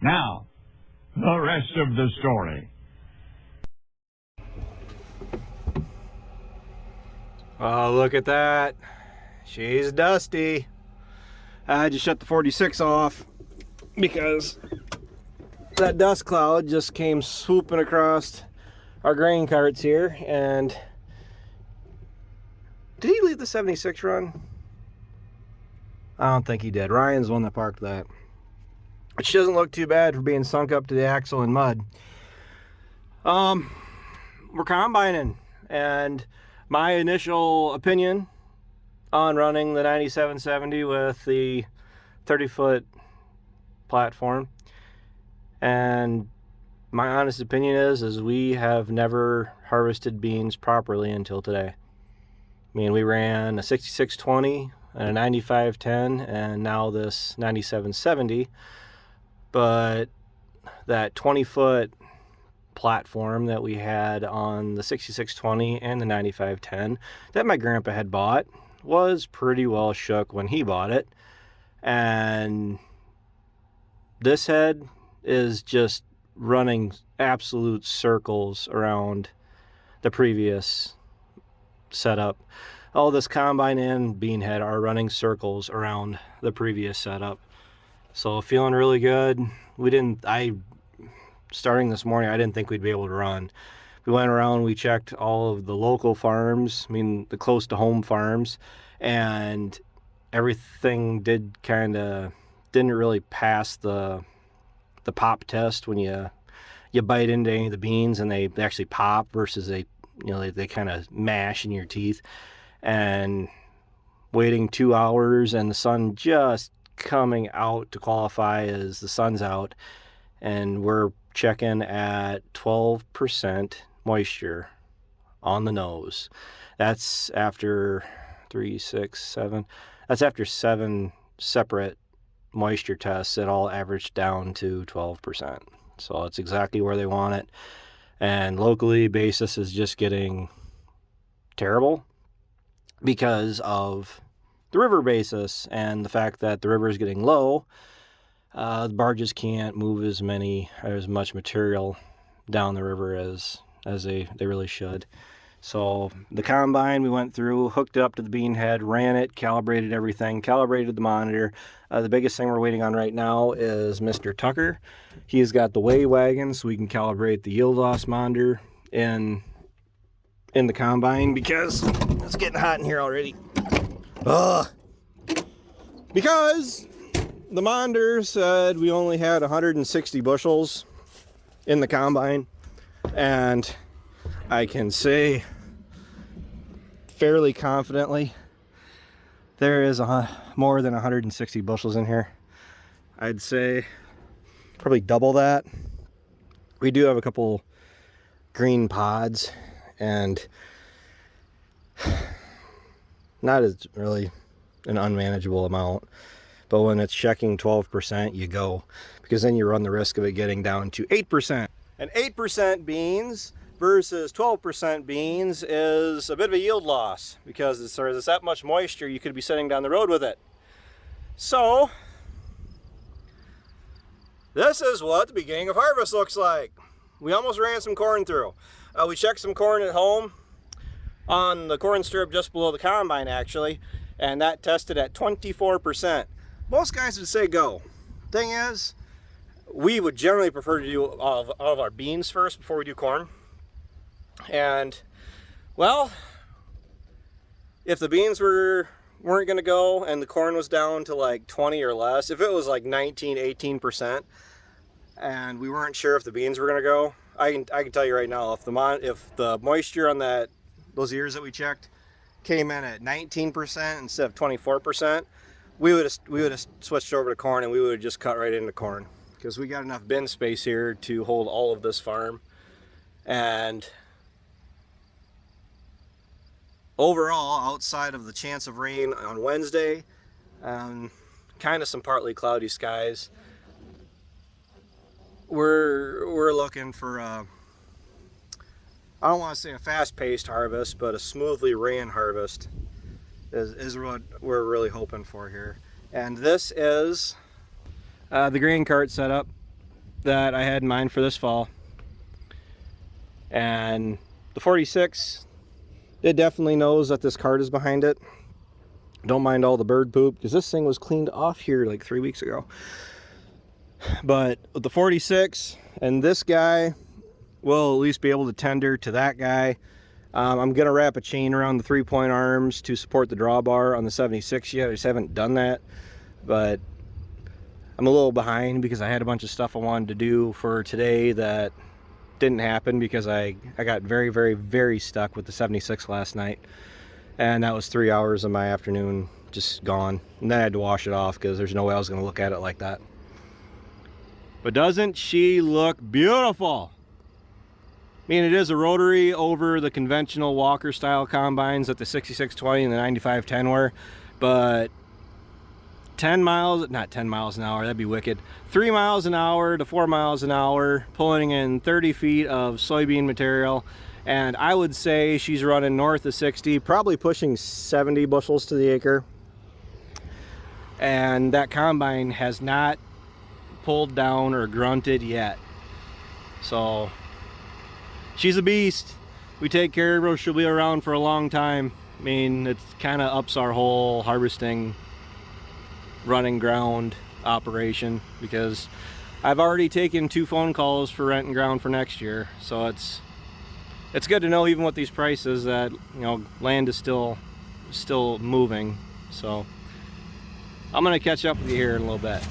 Now, the rest of the story. Oh, look at that. She's dusty. I had to shut the 46 off because that dust cloud just came swooping across our grain carts here. And did he leave the 76 run? I don't think he did. Ryan's the one that parked that. Which doesn't look too bad for being sunk up to the axle in mud. We're combining, and my initial opinion on running the 9770 with the 30-foot platform, and my honest opinion is we have never harvested beans properly until today. I mean, we ran a 6620 and a 9510 and now this 9770, but that 20-foot platform that we had on the 6620 and the 9510 that my grandpa had bought was pretty well shook when he bought it, and this head is just running absolute circles around the previous setup. All this combine and bean head are running circles around the previous setup, so feeling really good. Starting this morning, I didn't think we'd be able to run. We went around, we checked all of the local farms, I mean the close to home farms, and everything didn't really pass the pop test when you bite into any of the beans and they actually pop versus they kind of mash in your teeth. And waiting 2 hours and the sun just coming out to qualify as the sun's out, and we're checking at 12% moisture on the nose. That's after 3, 6, 7. That's after 7 separate moisture tests that all averaged down to 12%. So it's exactly where they want it. And locally, basis is just getting terrible because of the river basis and the fact that the river is getting low. The barges can't move as much material down the river as they really should. So the combine we went through, hooked it up to the bean head, ran it, calibrated everything, calibrated the monitor. The biggest thing we're waiting on right now is Mr. Tucker. He's got the weigh wagon, so we can calibrate the yield loss monitor in the combine, because it's getting hot in here already. Because the monitor said we only had 160 bushels in the combine, and I can say fairly confidently there is more than 160 bushels in here. I'd say probably double that. We do have a couple green pods, and not as really an unmanageable amount, but when it's checking 12%, you go, because then you run the risk of it getting down to 8%. And 8% beans versus 12% beans is a bit of a yield loss, because there's that much moisture, you could be sitting down the road with it. So this is what the beginning of harvest looks like. We almost ran some corn through. We checked some corn at home on the corn strip just below the combine, actually, and that tested at 24%. Most guys would say go. Thing is, we would generally prefer to do all of our beans first before we do corn. And, well, if the beans weren't going to go and the corn was down to like 20 or less, if it was like 19, 18%, and we weren't sure if the beans were going to go, I can tell you right now, if the moisture on those ears that we checked came in at 19% instead of 24%, we would have switched over to corn, and we would have just cut right into corn, because we got enough bin space here to hold all of this farm. And overall, outside of the chance of rain on Wednesday, kind of some partly cloudy skies, we're looking for I don't want to say a fast-paced harvest, but a smoothly ran harvest is what we're really hoping for here. And this is the grain cart setup that I had in mind for this fall. And the 46, it definitely knows that this cart is behind it. Don't mind all the bird poop, because this thing was cleaned off here like 3 weeks ago. But with the 46 and this guy, we'll at least be able to tender to that guy. I'm gonna wrap a chain around the 3-point arms to support the drawbar on the 76 yet. I just haven't done that, but I'm a little behind because I had a bunch of stuff I wanted to do for today that didn't happen because I got very, very, very stuck with the 76 last night, and that was 3 hours of my afternoon just gone. And then I had to wash it off because there's no way I was gonna look at it like that. But doesn't she look beautiful? I mean, it is a rotary over the conventional walker style combines that the 6620 and the 9510 were, but 10 miles, not 10 miles an hour, that'd be wicked. 3 miles an hour to 4 miles an hour, pulling in 30 feet of soybean material. And I would say she's running north of 60, probably pushing 70 bushels to the acre. And that combine has not pulled down or grunted yet. So she's a beast. We take care of her, she'll be around for a long time. I mean, it kind of ups our whole harvesting running ground operation, because I've already taken 2 phone calls for renting ground for next year. So it's good to know, even with these prices, that, you know, land is still moving. So I'm gonna catch up with you here in a little bit.